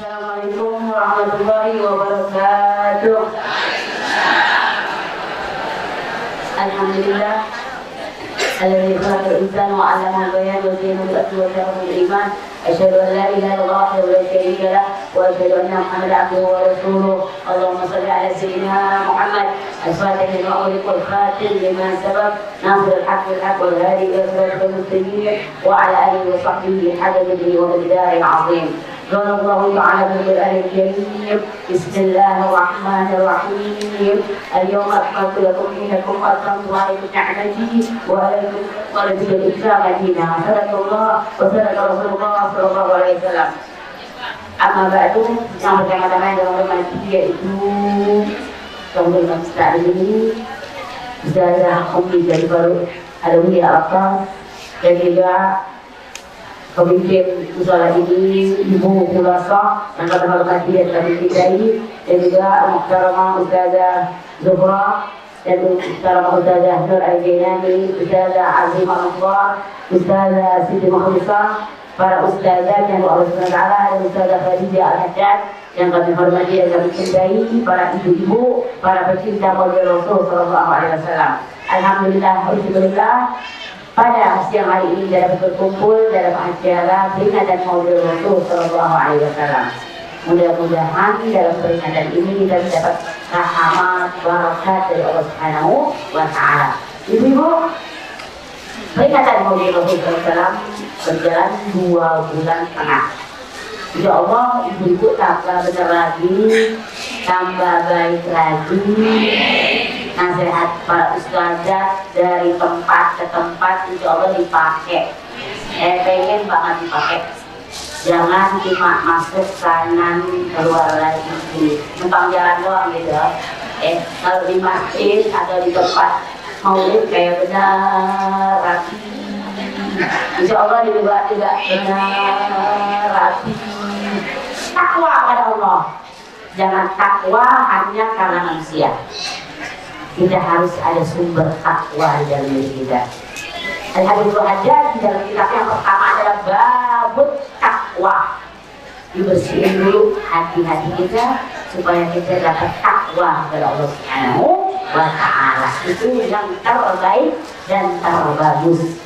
Assalamualaikum warahmatullahi wabarakatuh. Alhamdulillah alladzi khalaqal insana wa 'allamahu al-bayan wa zayyana al-akmal wa sharafa al-iman. Asyhadu an la ilaha illallah wahdahu la syarika lah wa asyhadu anna Muhammadan 'abduhu wa rasuluh. Allahumma shalli 'ala sayyidina Muhammad al-fatih lima ughliqa wal khatim lima sabaq nasir al-haqq bil haqq wal hadi ila siratal mustaqim wa 'ala alihi wa sahbihi hadda bihi wa bida'i 'azim. قال الله تعالى في القرآن الكريم بسم الله الرحمن الرحيم اليوم أكملت لكم دينكم وأتممت عليكم نعمتي ورضيت الإسلام دينا صدق الله وصدق رسول الله صلى الله عليه وسلم. Amma ba'du, yang pertama-tama yang hormati yaitu Kemudian Ustaz ini Ustazah Ummi dari Baru Alumni Al-Aqas dan juga pemimpin musola ini Ibu Khulasa yang kami hormati dan kami cintai, dan juga Muhtaramah Ustazah Zuhra dan Muhtaramah Ustazah Nur Al-Jainani, Ustazah Azimah Anwar, Ustazah Siti Mukhlisah, para ustazah yang Allah SWT, dan Ustazah Khadijah Al-Haddad yang kami hormati dan kami cintai, para ibu-ibu, para pecinta Maulid Rasul Sallallahu Alaihi Wasallam. Alhamdulillah, pada siang hari ini dapat berkumpul dalam acara peringatan Maulid Rasul Sallallahu Alaihi Wasallam. Mudah-mudahan dalam peringatan ini kita dapat rahmat, barakat dari Allah Subhanahu wa Ta'ala. Ibu-ibu, peringatan Maulid Rasul Sallallahu Alaihi Wasallam berjalan 2 bulan setengah. Insya Allah ibu-ibu tambah benar lagi, tambah baik lagi. Nasihat para ustazah dari tempat ke tempat insya Allah dipakai. Pengen banget dipakai. Jangan cuma masuk kanan keluar lagi, numpang jalan doang gitu. Kalau di masjid atau di tempat maulid kayak benar rapi. Insya Allah juga benar rapi. Takwa pada Allah. Jangan takwa hanya karena manusia. Kita harus ada sumber takwa di dalam diri kita. Al-Habibul Haddad di dalam kitab yang pertama adalah babut takwa. Dibersihin dulu hati-hati kita supaya kita dapat takwa kepada Allah Subhanahu wa Ta'ala. Itu yang terbaik dan terbagus.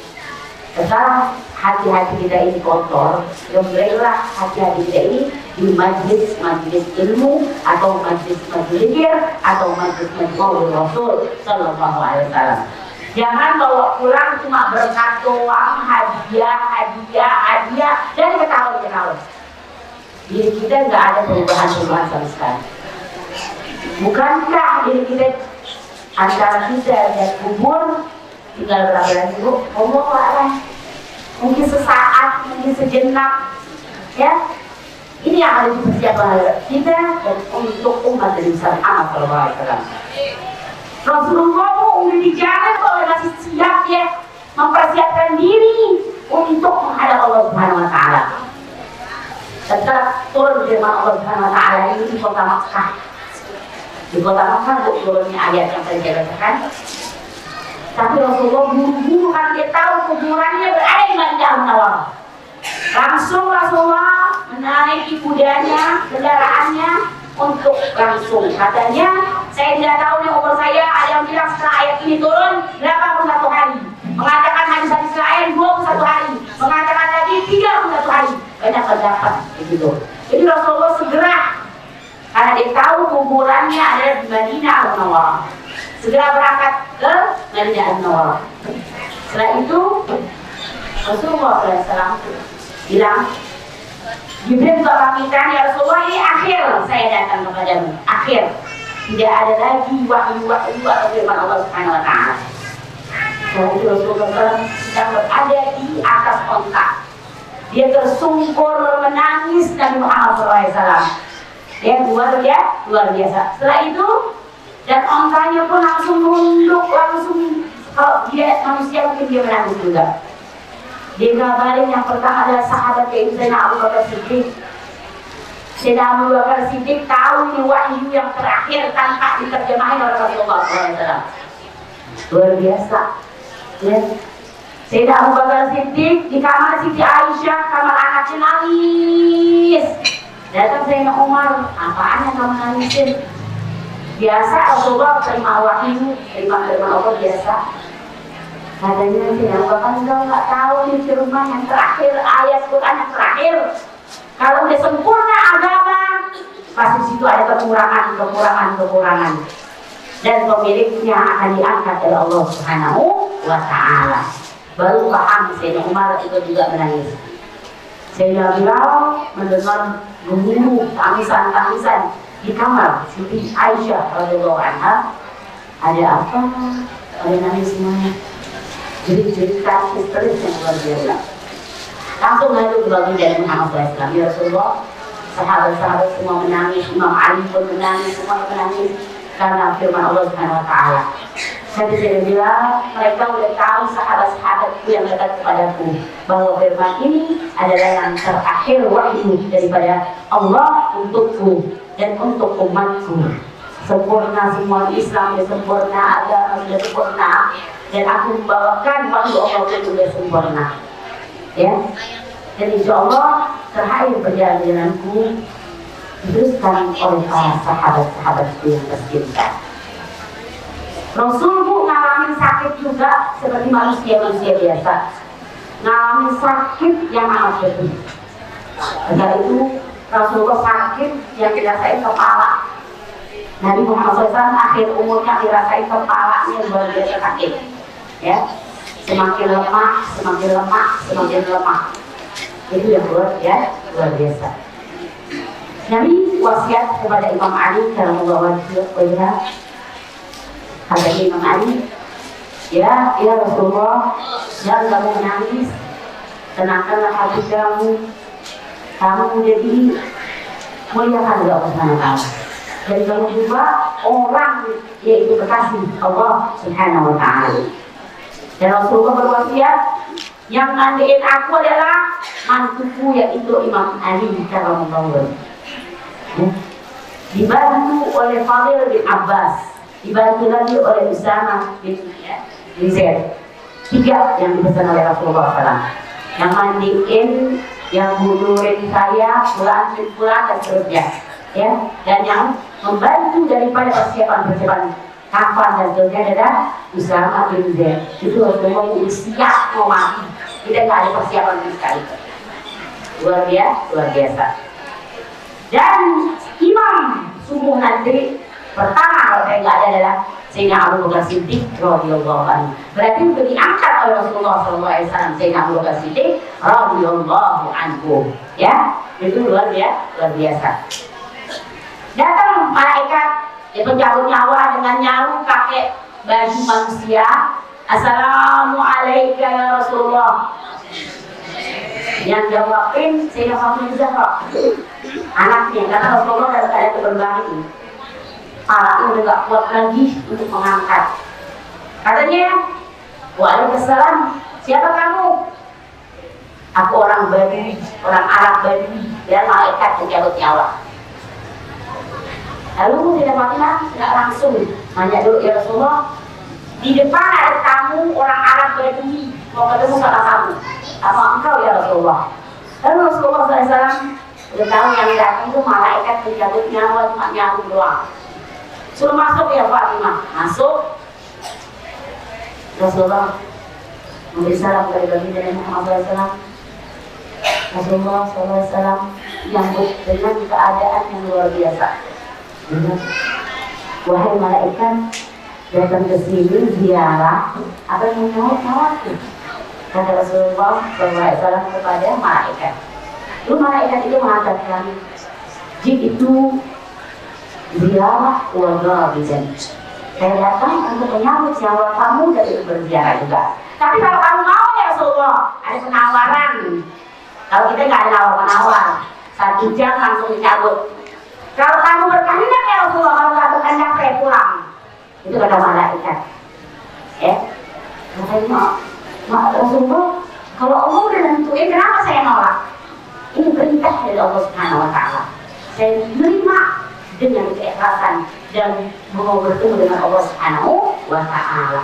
Setelah hati-hati kita ini kotor, mulailah hati-hati kita ini di majlis-majlis ilmu atau majlis-majlis zikir atau majlis-majlis Maulid Rasul Sallallahu Alaihi Wasallam. Jangan bawa pulang cuma berkat doang, hadiah, dan ketahuan. Diri kita nggak ada perubahan sama sekali. Bukankah diri kita antara kita dan kubur tinggal berapa lagi bu? Mungkin sesaat, mungkin sejenak, ya. Ini yang harus dipersiapkan kita dan untuk umat Nabi Muhammad SAW. Rasulullah udah di jalan kok masih siap ya mempersiapkan diri untuk menghadap Allah Subhanahu Wa Taala. Setelah turun firman Allah Subhanahu Wa Taala ini di kota Makkah. Di kota Makkah turunnya ayat yang tadi saya bacakan. Tapi Rasulullah buru-buru kan dia tahu kuburannya berada di Madinah Munawwarah. Langsung Rasulullah menaiki kudanya, kendaraannya untuk langsung. Katanya, saya tidak tahu nih umur saya, ada yang bilang setelah ayat ini turun 81 hari. Mengatakan hadis-hadis lain 21 hari. Mengatakan lagi 31 hari. Banyak pendapat begitu. Jadi Rasulullah segera, karena dia tahu kuburannya ada di Madinah Munawwarah, segera berangkat ke Madinah Munawwarah. Setelah itu Rasulullah SAW bilang, Jibril pamitan, ya Rasulullah, ini akhir saya datang kepadamu. Akhir, tidak ada lagi wahyu atau firman Allah Subhanahu Wa Taala. Setelah itu Rasulullah SAW sedang berada di atas onta. Dia tersungkur menangis Nabi Muhammad SAW. Dia luar biasa. Setelah itu, dan ontanya pun langsung nunduk, kalau dia manusia mungkin dia menangis juga. Dikabarin yang pertama adalah sahabat yaitu Sayyidina Abu Bakar Siddiq. Sayyidina Abu Bakar Siddiq tahu ini wahyu yang terakhir tanpa diterjemahin oleh Rasulullah SAW. Luar biasa. Ya. Sayyidina Abu Bakar Siddiq di kamar Siti Aisyah, kamar anaknya nangis. Datang Sayyidina Umar, apaan yang kamu nangisin? Biasa Rasulullah terima wahyu, terima firman Allah biasa. Katanya Sayyidina Umar, kan engkau nggak tahu di firman yang terakhir, ayat Quran yang terakhir. Kalau udah sempurna agama, pasti situ ada kekurangan. Dan pemiliknya akan diangkat oleh Allah Subhanahu wa Ta'ala. Baru paham Sayyidina Umar itu juga menangis. Sayyidina Bilal mendengar gemuruh tangisan di kamar Siti Aisyah radhiyallahu anha. Ada apa? Ada nangis semuanya. Jadi cerita histeris yang luar biasa. Langsung lalu dibagi dari Muhammad SAW. Ya Rasulullah, sahabat-sahabat semua menangis, Imam Ali pun menangis, semua menangis karena firman Allah Subhanahu wa Ta'ala. Jadi saya bilang, mereka udah tahu sahabat-sahabatku yang dekat kepadaku bahwa firman ini adalah yang terakhir wahyu daripada Allah untukku dan untuk umatku. Sempurna semua Islam, sempurna agama, sudah sempurna, dan aku membawakan wahyu Allah itu sudah sempurna. Ya, dan insya Allah terakhir perjalananku diteruskan oleh para sahabat-sahabatku yang tercinta. Rasulku ngalamin sakit juga seperti manusia biasa, ngalamin sakit yang amat betul. Karena itu Rasulullah sakit yang dirasain kepala. Nabi Muhammad SAW akhir umurnya dirasain kepalanya luar biasa sakit. Ya, semakin lemah. Itu yang luar biasa. Nabi wasiat kepada Imam Ali karramallahu wajhahu. Kata Imam Ali, ya Rasulullah, jangan kamu menangis, tenangkanlah hati kamu jadi muliakan Allah Subhanahu wa Ta'ala. Dan kamu juga orang yaitu kekasih Allah Subhanahu wa Ta'ala. Dan Rasulullah berwasiat, yang mandiin aku adalah mantuku yaitu Imam Ali karramallahu wajhahu. Dibantu oleh Fadil bin Abbas, dibantu lagi oleh Usama bin Zaid. 3 yang dipesan oleh Rasulullah SAW. Yang mandiin, yang budurin saya, pulang dan seterusnya. Ya, dan yang membantu daripada persiapan kafan dan seterusnya adalah Usama bin Zaid. Itu Rasulullah yang siap mau mati. Tidak ada persiapan sekali. Luar biasa. Dan imam subuh nanti pertama kalau saya nggak ada adalah Sayyidina Abu Bakar Siddiq radhiyallahu anhu. Berarti itu diangkat oleh Rasulullah SAW. Sayyidina Abu Bakar Siddiq radhiyallahu anhu. Ya, itu luar biasa. Datang malaikat yang pencabut nyawa dengan nyaru pakai baju manusia. Assalamualaikum ya Rasulullah. Yang jawabin Sayyidina Fatimah Zahra, anaknya. Kata Rasulullah dalam keadaan terbalik, palanya udah gak kuat lagi untuk mengangkat. Katanya, waalaikumsalam, siapa kamu? Aku orang Badui, orang Arab Badui. Dan malaikat pencabut nyawa. Lalu Sayyidina Fatimah tidak langsung nanya dulu, ya Rasulullah, di depan ada tamu orang Arab Badui mau ketemu sama kamu, sama engkau ya Rasulullah. Lalu Rasulullah SAW udah tahu yang datang itu malaikat pencabut nyawa, cuma nyawa doang. Suruh masuk ya Fatimah. Masuk. Rasulullah memberi salam kepada Nabi Muhammad SAW. Rasulullah SAW menyambut dengan keadaan yang luar biasa. Wahai malaikat, datang ke sini ziarah, apa yang menjawab? Kata Rasulullah SAW kepada malaikat. Lalu malaikat itu mengatakan, jika itu ziarah keluarga bijan. Saya datang untuk menyambut nyawa kamu dan itu berziarah juga. Tapi kalau kamu mau ya Rasulullah, ada penawaran. Kalau kita nggak ada nawar-menawar, 1 jam langsung dicabut. Kalau kamu berkehendak ya Rasulullah, kalau nggak berkehendak saya pulang. Itu kata malaikat. Makanya Rasulullah, kalau Allah udah nentuin, kenapa saya nolak? Ini perintah dari Allah Subhanahu wa Ta'ala. Saya menerima dengan keikhlasan dan mau bertemu dengan Allah Subhanahu wa Ta'ala.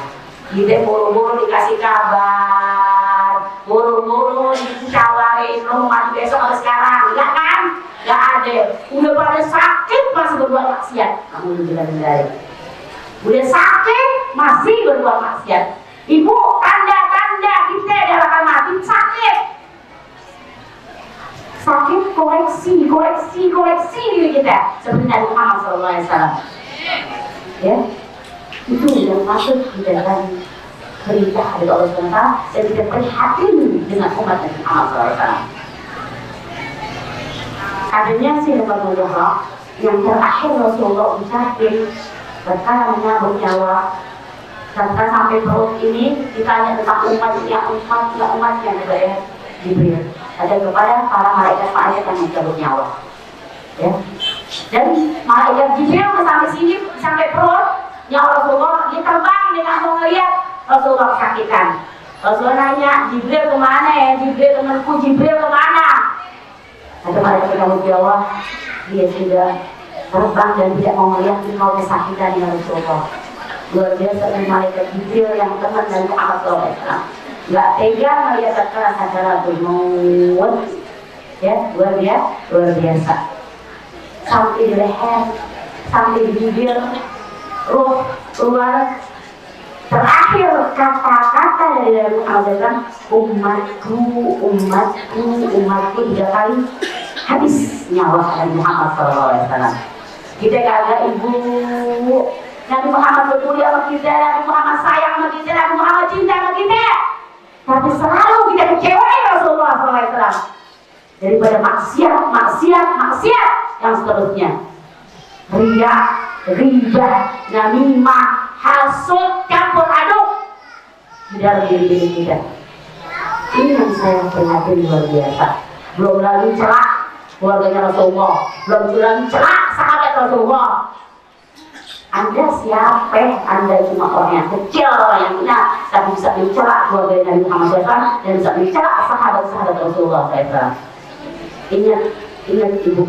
Kita buru-buru dikasih kabar, buru-buru ditawarin, mau mati besok atau sekarang, enggak kan? Enggak ada. mengendalikan. Udah sakit masih berbuat maksiat. Ibu, tanda-tanda kita adalah akan mati sakit. Sakit koreksi diri kita seperti Nabi Muhammad SAW. Ya, itu yang masuk di dalam perintah dari Allah SWT dan kita prihatin dengan umat Nabi Muhammad SAW. Adanya sih Rasulullah yang terakhir Rasulullah ucapin ketika menyambut nyawa, ketika sampai perut ini ditanya tentang umat yang ada ya Jibril. Ada kepada para malaikat yang mencabut nyawa. Ya. Dan malaikat Jibril sampai sini sampai perut nyawa Rasulullah, dia terbang dengan mau ngeliat Rasulullah kesakitan. Rasulullah nanya, Jibril kemana ya? Jibril temanku, Jibril kemana? Ada malaikat yang menjawab, dia sudah terbang dan tidak mau melihat engkau kesakitan ya Rasulullah. Luar biasa dari malaikat Jibril yang teman dan Muhammad SAW. Gak tega melihat secara bermaut, ya luar biasa. Sampai di leher, sampai di bibir, ruh keluar. Terakhir kata-kata dari Nabi Muhammad SAW, umatku 3 kali habis nyawa Nabi Muhammad SAW. Kita kagak ibu, Nabi Muhammad peduli sama kita, Nabi Muhammad sayang sama kita, Nabi Muhammad cinta sama kita. Tapi selalu kita kecewain Rasulullah SAW. Daripada maksiat yang seterusnya. Riya, ghibah, namimah, hasud, campur aduk di dalam diri kita. Ini yang saya prihatin luar biasa. Belum lagi celak keluarganya Rasulullah, belum lagi celak sahabat Rasulullah. Anda siapa? Anda cuma orang yang kecil, yang hina, tapi bisa mencela keluarga Nabi Muhammad SAW dan bisa mencela sahabat-sahabat Rasulullah SAW. Ingat ibu,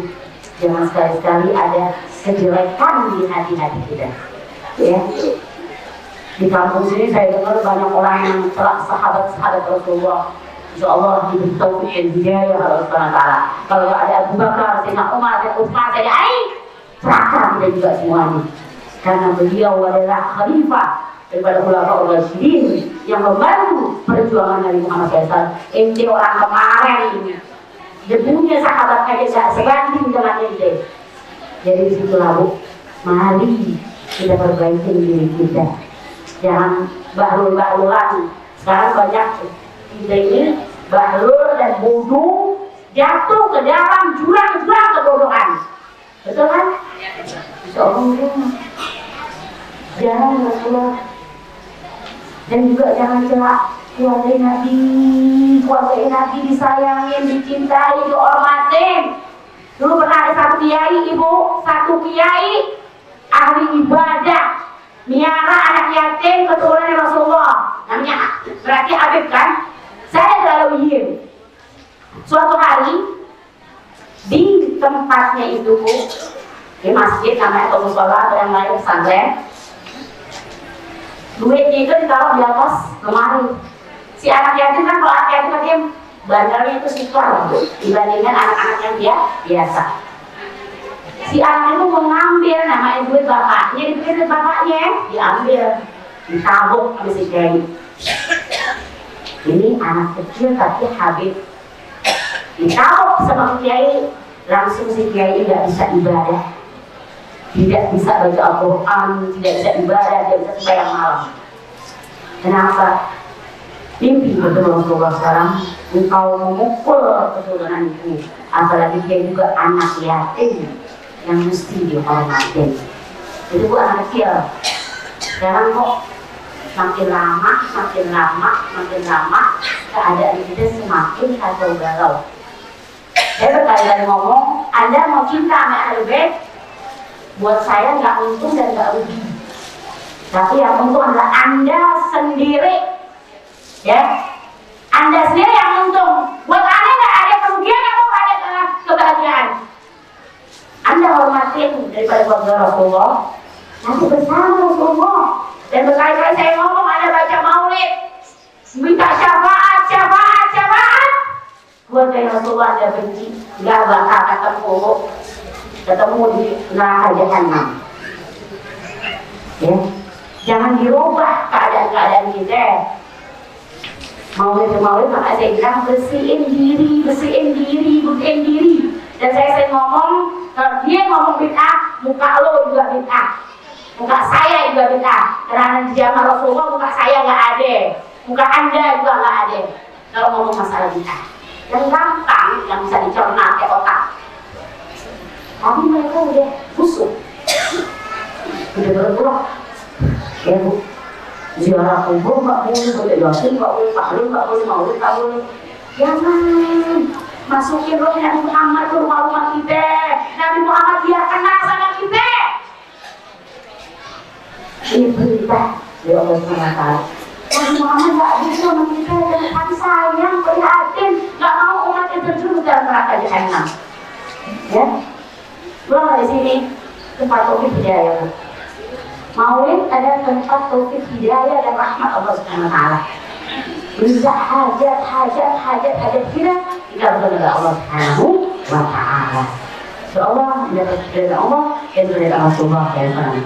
jangan sekali-sekali ada kejelekan di hati-hati kita. Ya. Di kampung sini saya dengar banyak orang yang mencela sahabat-sahabat Rasulullah. Insya Allah diberi taufik dan hidayah oleh Allah SWT. Kalau ada Abu Bakar, Sayyidina Umar, dan Utsman, Sayyidina Ali, serahkan kita juga semuanya. Karena beliau adalah khalifah daripada khulafaur rasyidin yang membantu perjuangan Nabi Muhammad SAW. Ente orang kemarin ini, debunya sahabat aja gak sebanding dengan ente. Jadi disitulah Bu, mari kita perbaiki diri kita. Jangan bahlul-bahlulan. Sekarang banyak kita ini bahlul dan bodoh jatuh ke dalam jurang-jurang kebodohan. Betul kan? Insyaallah. Jangan Rasulullah. Dan juga jangan celak keluarga Nabi disayangin, dicintai, dihormatin. Dulu pernah ada satu kiai ahli ibadah, miara anak yatim keturunan Rasulullah. Namanya berarti Habib kan? Saya Alawiyin. Suatu hari di tempatnya itu Bu, di masjid namanya atau musola atau yang lain pesantren, duitnya itu ditaruh di atas lemari. Si anak yatim kan, kalau anak yatim kan dia bandarnya itu siklar dibandingkan anak-anak yang dia biasa. Si anak itu mau ngambil namanya duit bapaknya, diberi duit bapaknya, diambil, ditabuk sama si kiai. Ini anak kecil tapi Habib, ditabuk sama kiai, langsung si kiai tidak bisa ibadah, tidak bisa baca Al-Quran, tidak bisa ibadah, tidak bisa sembahyang malam. Kenapa? Mimpi betul Rasulullah SAW, engkau memukul keturunanku, apalagi dia juga anak yatim yang mesti dihormatin. Itu Bu anak kecil. Sekarang kok makin lama keadaan kita semakin kacau balau. Saya berkali-kali ngomong, Anda mau cinta sama Ahlul Bait, buat saya nggak untung dan nggak rugi. Tapi yang untung adalah Anda sendiri. Ya, Anda sendiri yang untung. Buat Anda nggak ada kerugian atau ada kebahagiaan. Anda hormatin daripada keluarga Rasulullah, nanti bersama Rasulullah. Dan berkali-kali saya ngomong, Anda baca maulid, minta syafaat. Keluarga Rasulullah Anda benci, nggak bakal ketemu di neraka jahanam. Ya, jangan dirubah keadaan-keadaan kita. Maulid maka saya bilang bersihin diri. Dan saya sering ngomong, kalau dia ngomong bid'ah, muka lo juga bid'ah, muka saya juga bid'ah. Karena di zaman Rasulullah muka saya nggak ada, muka anda juga nggak ada. Kalau ngomong masalah bid'ah, yang gampang, yang bisa dicerna ke otak. Tapi mereka udah busuk, udah bergerak. Ya bu, ziarah kubur nggak boleh, boleh yasin nggak boleh, tahlil nggak boleh, maulid nggak boleh. Jangan masukin roh Nabi Muhammad ke rumah-rumah kita. Nabi Muhammad dia kenal sama kita. Ini perintah dari Allah SWT. Nabi Muhammad nggak bisa sama kita dengan hati sayang, prihatin, nggak mau umatnya terjerumus dalam neraka jahanam. Ya, gua di sini tempat taufik hidayah. Maulid adalah tempat taufik hidayah dan rahmat Allah SWT. Bisa hajat kita kepada Allah Subhanahu wa Ta'ala. Insyaallah mendapat dari Allah dan dari Rasulullah SAW.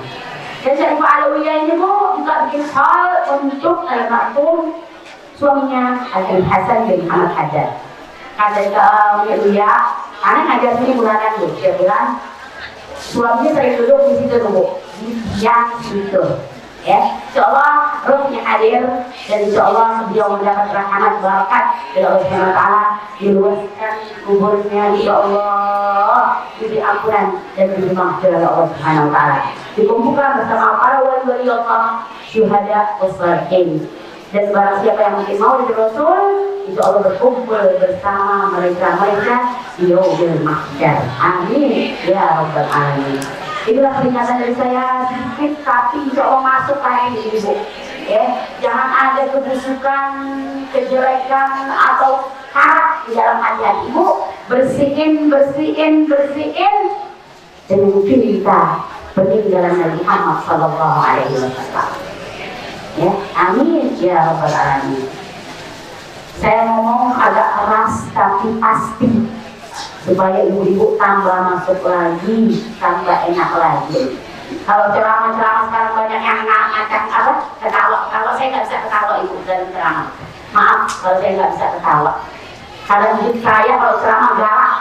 Dan Syarifah Alawiyah ini juga bikin hal untuk almarhum suaminya Al Hasan bin Muhammad Haddad. Kata dia, anak ngajar sini bulanan tuh, dia bilang suaminya sering duduk di situ dulu, yang situ. Ya, insyaallah rohnya hadir dan insyaallah beliau mendapat rahmat barakat dari Allah Subhanahu wa Ta'ala, diluaskan kuburnya insyaallah, diberi ampunan dan diberi maghfirah oleh Allah Subhanahu wa Ta'ala, dikumpulkan bersama para wali-wali Allah, syuhada wassalihin. Dan barang siapa yang mungkin mau jadi Rasul, insyaallah berkumpul bersama mereka di yaumil mahsyar. Amin ya rabbal alamin. Itulah peringatan dari saya sedikit, tapi insya Allah masuk kayak ini ibu. Ya, jangan ada kebusukan, kejelekan atau harap di dalam hati ibu. Bersihin dan mungkin kita peninggalan Nabi Muhammad Sallallahu Alaihi Wasallam. Ya, amin ya rabbal alamin. Saya ngomong agak keras tapi pasti, supaya ibu-ibu tambah masuk lagi, tambah enak lagi. Kalau ceramah-ceramah sekarang banyak yang macam apa? Ketawa. Kalau saya nggak bisa ketawa ibu dalam ceramah. Maaf kalau saya nggak bisa ketawa. Karena hidup saya kalau ceramah galak,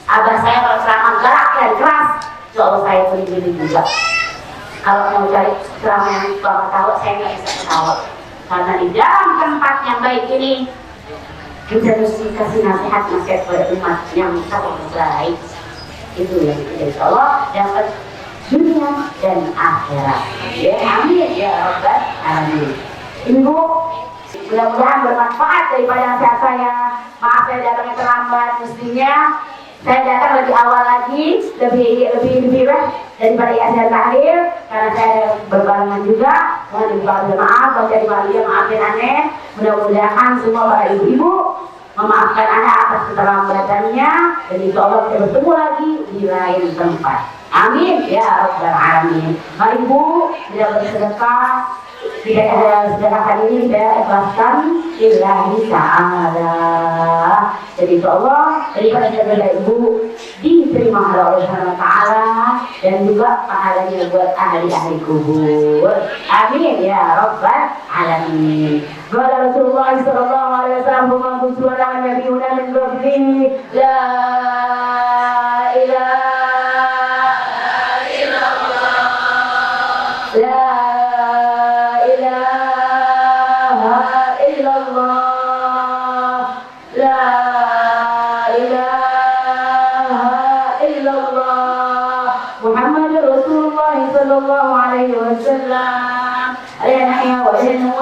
abah saya kalau ceramah galak dan keras, soal saya sendiri juga. Kalau mau cari ceramah yang suka ketawa, saya nggak bisa ketawa. Karena di dalam tempat yang baik ini kita mesti kasih nasihat kepada umat yang sangat baik. Itu yang insya Allah dapat dunia dan akhirat. Ya amin ya rabbal alamin. Ibu, mudah-mudahan bermanfaat daripada nasihat saya. Maaf saya datangnya terlambat, mestinya saya datang lebih awal lagi, lebih daripada Yasin Tahrir, karena saya berbarengan juga dengan ibu maaf kalau jadi wali maafin aneh. Mudah-mudahan semua para ibu-ibu memaafkan anak atas keterlambatannya, dan insya Allah kita bertemu lagi di lain tempat. Amin ya rabbal alamin. Mari ibu kita bersedekah. Tidak ada sedekah kali ini saya ikhlaskan lillahi ta'ala. Jadi insya Allah daripada jaga ibu diterima oleh Allah Subhanahu wa Ta'ala, dan juga pahalanya buat ahli-ahli kubur. Amin ya rabbal alamin. Qala Rasulullah sallallahu alaihi wasallam, "Man kuntu ala nabiyuna min qablihi la ilaha illallah la sallallahu alaihi wasallam alayhi wa sallam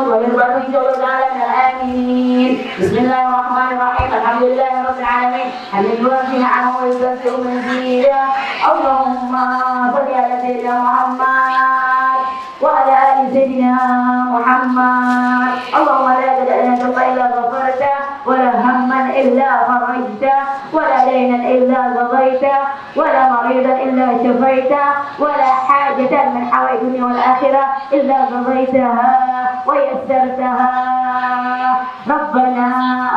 wa barakatuh ta'ala min al-amin. Bismillahirrahmanirrahim. Alhamdulillahirabbil alamin. Hamdan fi'an wa yusafiru mazida. Allahumma shalli ala sayyidina Muhammad wa ala ali sayyidina Muhammad. Allahumma la tad'a lana illa ghafarta wa la hamman إلا فرجته ولا دينا إلا قضيته ولا مريضا إلا شفيته ولا حاجة من حوائج الدنيا والآخرة إلا قضيتها ويسرتها. ربنا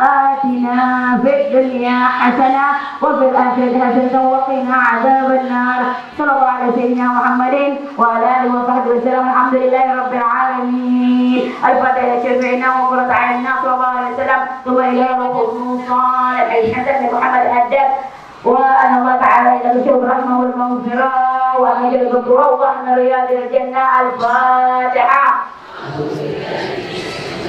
آتنا في الدنيا حسنة وفي الآخرة حسنة وقنا عذاب النار. صلى الله على سيدنا محمد وعلى آله وصحبه وسلم. الحمد لله رب العالمين. الفاتحة شفينا وقرة عيننا صلى الله عليه وسلم. ثم إلى روح صالح الحسن محمد الأدب وأن الله تعالى يدخل الرحمة والمغفرة وأن يجعل الروضة من رياض الجنة. الفاتحة.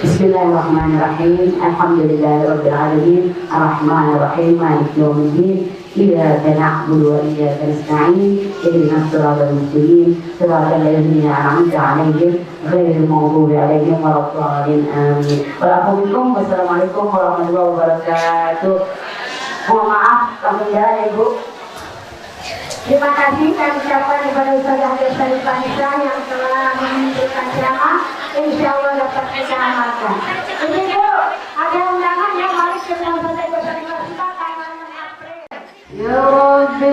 بسم الله الرحمن الرحيم. الحمد لله رب العالمين الرحمن الرحيم مالك يوم الدين إياك نعبد وإياك نستعين اهدنا الصراط المستقيم صراط الذين أنعمت عليهم غير المغضوب عليهم ولا الضالين آمين. Wassalamualaikum warahmatullahi wabarakatuh. Mohon maaf apabila Ibu. Terima kasih saya ucapkan kepada Ustazah Desa Vanessa yang telah menunjukkan ceramah. Insya Allah dapat kita amalkan. Ini Bu, ada undangan yang mari kita selesai bersama kita tanggal 6 April. Ya Rabbi